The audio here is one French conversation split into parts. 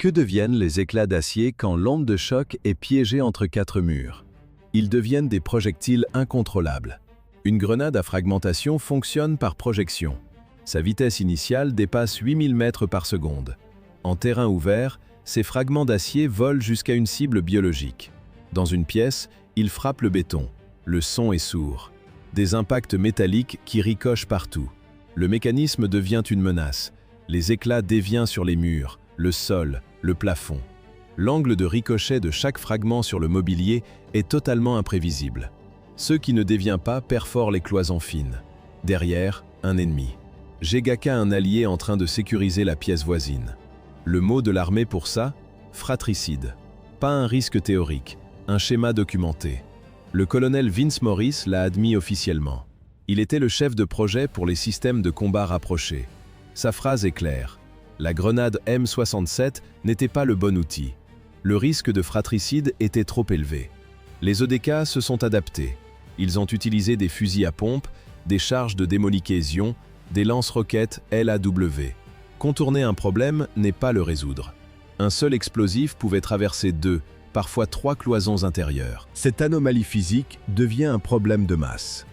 Que deviennent les éclats d'acier quand l'onde de choc est piégée entre quatre murs? Ils deviennent des projectiles incontrôlables. Une grenade à fragmentation fonctionne par projection. Sa vitesse initiale dépasse 8000 mètres par seconde. En terrain ouvert, ces fragments d'acier volent jusqu'à une cible biologique. Dans une pièce, ils frappent le béton. Le son est sourd. Des impacts métalliques qui ricochent partout. Le mécanisme devient une menace. Les éclats déviennent sur les murs, le sol, le plafond. L'angle de ricochet de chaque fragment sur le mobilier est totalement imprévisible. Ceux qui ne dévient pas perforent les cloisons fines. Derrière, un ennemi. Gégaka, un allié en train de sécuriser la pièce voisine. Le mot de l'armée pour ça? Fratricide. Pas un risque théorique, un schéma documenté. Le colonel Vince Morris l'a admis officiellement. Il était le chef de projet pour les systèmes de combat rapprochés. Sa phrase est claire. La grenade M67 n'était pas le bon outil. Le risque de fratricide était trop élevé. Les EDK se sont adaptés. Ils ont utilisé des fusils à pompe, des charges de démolication, des lance-roquettes LAW. Contourner un problème n'est pas le résoudre. Un seul explosif pouvait traverser 2, parfois 3 cloisons intérieures. Cette anomalie physique devient un problème de masse.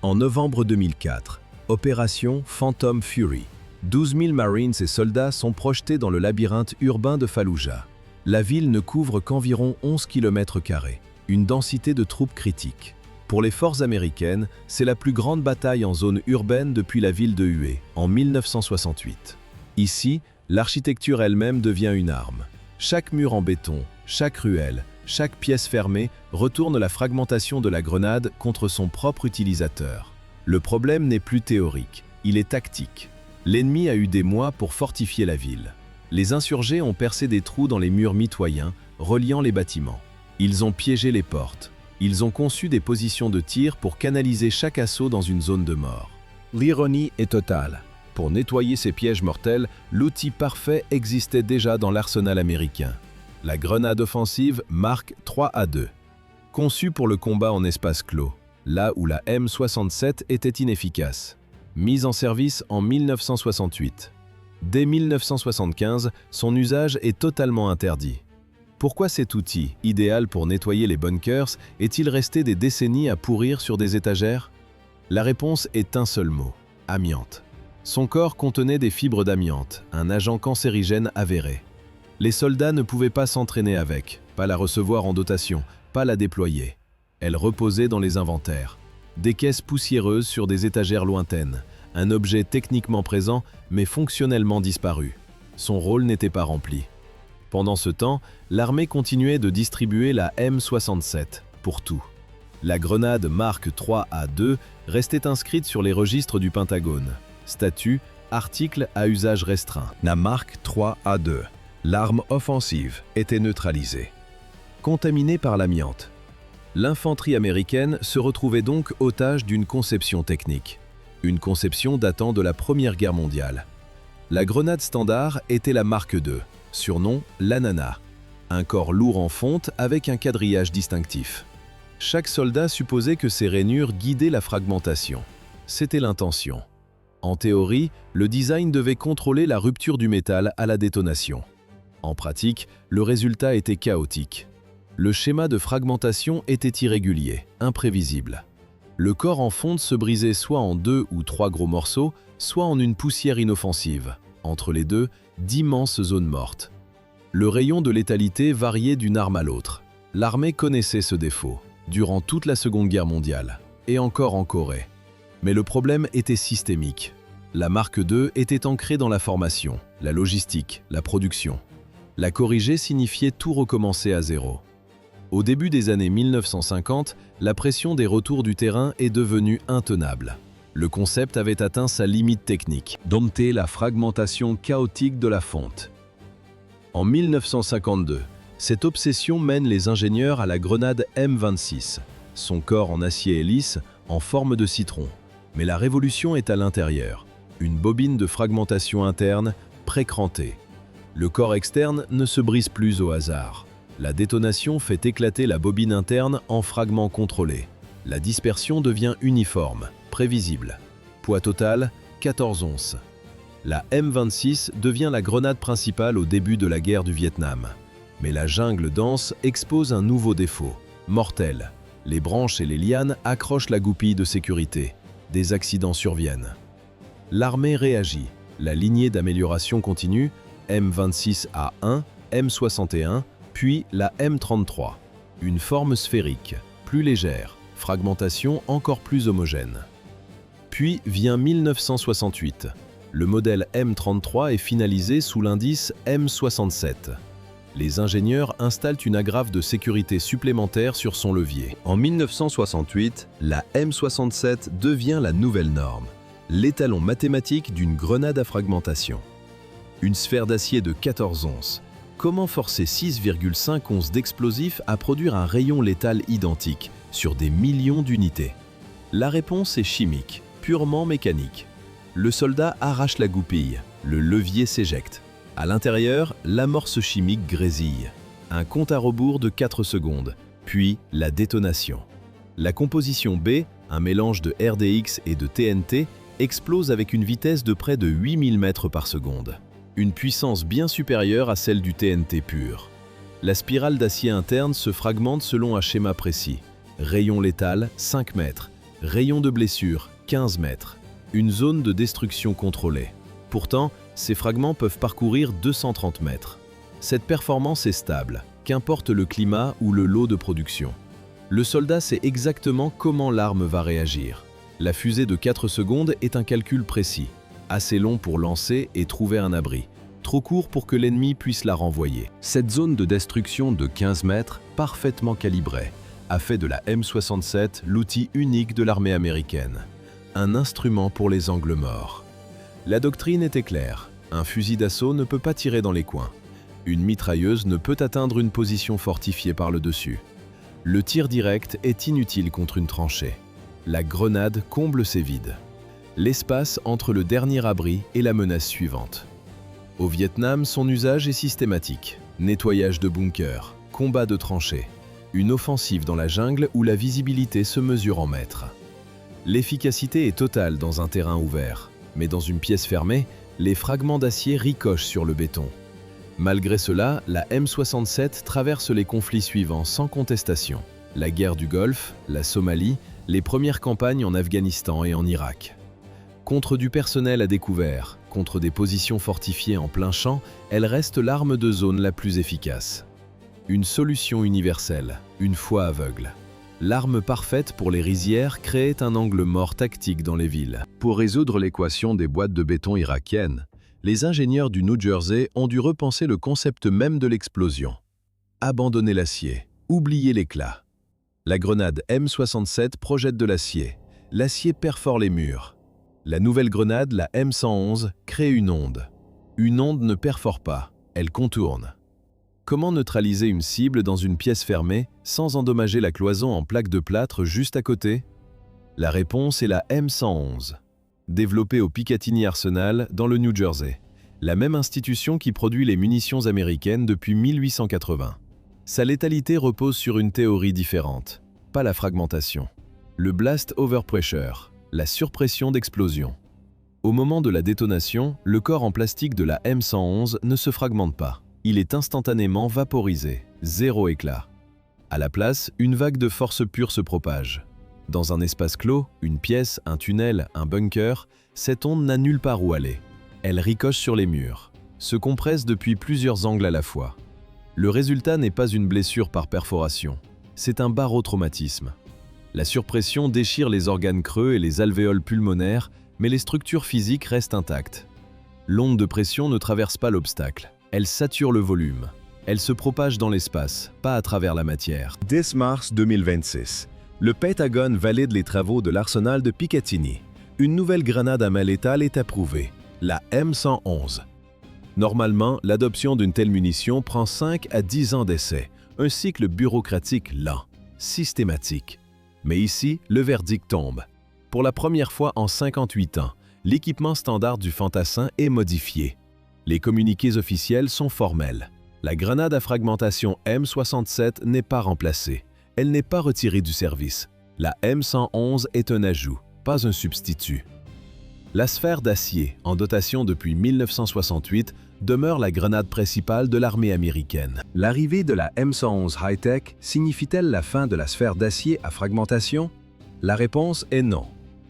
En novembre 2004, opération Phantom Fury. 12 000 Marines et soldats sont projetés dans le labyrinthe urbain de Fallujah. La ville ne couvre qu'environ 11 km², une densité de troupes critique. Pour les forces américaines, c'est la plus grande bataille en zone urbaine depuis la ville de Hue, en 1968. Ici, l'architecture elle-même devient une arme. Chaque mur en béton, chaque ruelle, chaque pièce fermée retourne la fragmentation de la grenade contre son propre utilisateur. Le problème n'est plus théorique, il est tactique. L'ennemi a eu des mois pour fortifier la ville. Les insurgés ont percé des trous dans les murs mitoyens, reliant les bâtiments. Ils ont piégé les portes. Ils ont conçu des positions de tir pour canaliser chaque assaut dans une zone de mort. L'ironie est totale. Pour nettoyer ces pièges mortels, l'outil parfait existait déjà dans l'arsenal américain. La grenade offensive Mark 3A2. Conçue pour le combat en espace clos, là où la M67 était inefficace. Mise en service en 1968. Dès 1975, son usage est totalement interdit. Pourquoi cet outil, idéal pour nettoyer les bunkers, est-il resté des décennies à pourrir sur des étagères? La réponse est un seul mot, amiante. Son corps contenait des fibres d'amiante, un agent cancérigène avéré. Les soldats ne pouvaient pas s'entraîner avec, pas la recevoir en dotation, pas la déployer. Elle reposait dans les inventaires. Des caisses poussiéreuses sur des étagères lointaines, un objet techniquement présent mais fonctionnellement disparu. Son rôle n'était pas rempli. Pendant ce temps, l'armée continuait de distribuer la M67, pour tout. La grenade Mark 3A2 restait inscrite sur les registres du Pentagone. Statut, article à usage restreint. La Mark 3A2, l'arme offensive, était neutralisée. Contaminée par l'amiante. L'infanterie américaine se retrouvait donc otage d'une conception technique. Une conception datant de la Première Guerre mondiale. La grenade standard était la Mark II, surnom l'Anana. Un corps lourd en fonte avec un quadrillage distinctif. Chaque soldat supposait que ces rainures guidaient la fragmentation. C'était l'intention. En théorie, le design devait contrôler la rupture du métal à la détonation. En pratique, le résultat était chaotique. Le schéma de fragmentation était irrégulier, imprévisible. Le corps en fonte se brisait soit en 2 ou 3 gros morceaux, soit en une poussière inoffensive. Entre les deux, d'immenses zones mortes. Le rayon de létalité variait d'une arme à l'autre. L'armée connaissait ce défaut, durant toute la Seconde Guerre mondiale, et encore en Corée. Mais le problème était systémique. La Mark II était ancrée dans la formation, la logistique, la production. La corriger signifiait tout recommencer à zéro. Au début des années 1950, la pression des retours du terrain est devenue intenable. Le concept avait atteint sa limite technique, dompter la fragmentation chaotique de la fonte. En 1952, cette obsession mène les ingénieurs à la grenade M26, son corps en acier est lisse, en forme de citron. Mais la révolution est à l'intérieur, une bobine de fragmentation interne pré-crantée. Le corps externe ne se brise plus au hasard. La détonation fait éclater la bobine interne en fragments contrôlés. La dispersion devient uniforme, prévisible. Poids total, 14 onces. La M26 devient la grenade principale au début de la guerre du Vietnam. Mais la jungle dense expose un nouveau défaut, mortel. Les branches et les lianes accrochent la goupille de sécurité. Des accidents surviennent. L'armée réagit. La lignée d'amélioration continue, M26A1, M61, puis la M33. Une forme sphérique, plus légère, fragmentation encore plus homogène. Puis vient 1968. Le modèle M33 est finalisé sous l'indice M67. Les ingénieurs installent une agrafe de sécurité supplémentaire sur son levier. En 1968, la M67 devient la nouvelle norme, l'étalon mathématique d'une grenade à fragmentation. Une sphère d'acier de 14 onces. Comment forcer 6,5 onces d'explosifs à produire un rayon létal identique sur des millions d'unités? La réponse est chimique, purement mécanique. Le soldat arrache la goupille, le levier s'éjecte. À l'intérieur, l'amorce chimique grésille. Un compte à rebours de 4 secondes, puis la détonation. La composition B, un mélange de RDX et de TNT, explose avec une vitesse de près de 8000 mètres par seconde. Une puissance bien supérieure à celle du TNT pur. La spirale d'acier interne se fragmente selon un schéma précis. Rayon létal, 5 mètres. Rayon de blessure, 15 mètres. Une zone de destruction contrôlée. Pourtant, ces fragments peuvent parcourir 230 mètres. Cette performance est stable, qu'importe le climat ou le lot de production. Le soldat sait exactement comment l'arme va réagir. La fusée de 4 secondes est un calcul précis, assez long pour lancer et trouver un abri, trop court pour que l'ennemi puisse la renvoyer. Cette zone de destruction de 15 mètres, parfaitement calibrée, a fait de la M67 l'outil unique de l'armée américaine. Un instrument pour les angles morts. La doctrine était claire, un fusil d'assaut ne peut pas tirer dans les coins. Une mitrailleuse ne peut atteindre une position fortifiée par le dessus. Le tir direct est inutile contre une tranchée. La grenade comble ces vides. L'espace entre le dernier abri et la menace suivante. Au Vietnam, son usage est systématique. Nettoyage de bunkers, combat de tranchées. Une offensive dans la jungle où la visibilité se mesure en mètres. L'efficacité est totale dans un terrain ouvert, mais dans une pièce fermée, les fragments d'acier ricochent sur le béton. Malgré cela, la M67 traverse les conflits suivants sans contestation. La guerre du Golfe, la Somalie, les premières campagnes en Afghanistan et en Irak. Contre du personnel à découvert, contre des positions fortifiées en plein champ, elle reste l'arme de zone la plus efficace. Une solution universelle, une foi aveugle. L'arme parfaite pour les rizières créait un angle mort tactique dans les villes. Pour résoudre l'équation des boîtes de béton irakiennes, les ingénieurs du New Jersey ont dû repenser le concept même de l'explosion. Abandonner l'acier, oublier l'éclat. La grenade M67 projette de l'acier. L'acier perfore les murs. La nouvelle grenade, la M111, crée une onde. Une onde ne perfore pas, elle contourne. Comment neutraliser une cible dans une pièce fermée sans endommager la cloison en plaque de plâtre juste à côté? La réponse est la M111. Développée au Picatinny Arsenal dans le New Jersey, la même institution qui produit les munitions américaines depuis 1880. Sa létalité repose sur une théorie différente, pas la fragmentation. Le blast overpressure, la surpression d'explosion. Au moment de la détonation, le corps en plastique de la M111 ne se fragmente pas. Il est instantanément vaporisé, zéro éclat. À la place, une vague de force pure se propage. Dans un espace clos, une pièce, un tunnel, un bunker, cette onde n'a nulle part où aller. Elle ricoche sur les murs, se compresse depuis plusieurs angles à la fois. Le résultat n'est pas une blessure par perforation, c'est un barotraumatisme. La surpression déchire les organes creux et les alvéoles pulmonaires, mais les structures physiques restent intactes. L'onde de pression ne traverse pas l'obstacle. Elle sature le volume. Elle se propage dans l'espace, pas à travers la matière. 10 mars 2026, le Pentagone valide les travaux de l'arsenal de Picatinny. Une nouvelle grenade à main létale est approuvée, la M111. Normalement, l'adoption d'une telle munition prend 5 à 10 ans d'essai, un cycle bureaucratique lent, systématique. Mais ici, le verdict tombe. Pour la première fois en 58 ans, l'équipement standard du fantassin est modifié. Les communiqués officiels sont formels. La grenade à fragmentation M67 n'est pas remplacée. Elle n'est pas retirée du service. La M111 est un ajout, pas un substitut. La sphère d'acier, en dotation depuis 1968, demeure la grenade principale de l'armée américaine. L'arrivée de la M111 High-Tech signifie-t-elle la fin de la sphère d'acier à fragmentation? La réponse est non.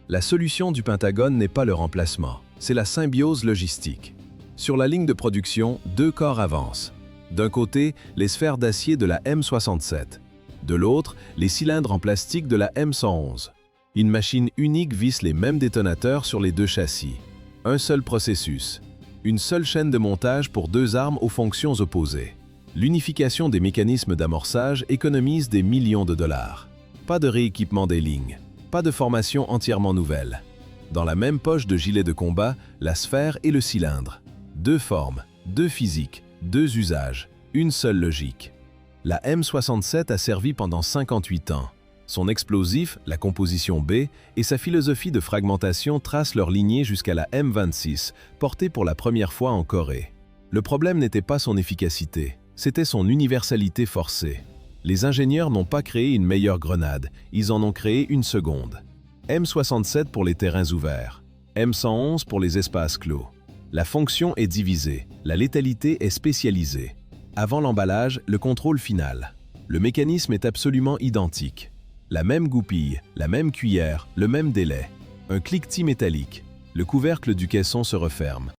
La solution du Pentagone n'est pas le remplacement, c'est la symbiose logistique. Sur la ligne de production, deux corps avancent. D'un côté, les sphères d'acier de la M67. De l'autre, les cylindres en plastique de la M111. Une machine unique visse les mêmes détonateurs sur les deux châssis. Un seul processus. Une seule chaîne de montage pour deux armes aux fonctions opposées. L'unification des mécanismes d'amorçage économise des millions de dollars. Pas de rééquipement des lignes. Pas de formation entièrement nouvelle. Dans la même poche de gilet de combat, la sphère et le cylindre. Deux formes, deux physiques, deux usages, une seule logique. La M67 a servi pendant 58 ans. Son explosif, la composition B, et sa philosophie de fragmentation tracent leur lignée jusqu'à la M26, portée pour la première fois en Corée. Le problème n'était pas son efficacité, c'était son universalité forcée. Les ingénieurs n'ont pas créé une meilleure grenade, ils en ont créé une seconde. M67 pour les terrains ouverts, M111 pour les espaces clos. La fonction est divisée, la létalité est spécialisée. Avant l'emballage, le contrôle final. Le mécanisme est absolument identique. La même goupille, la même cuillère, le même délai. Un cliquetis métallique. Le couvercle du caisson se referme.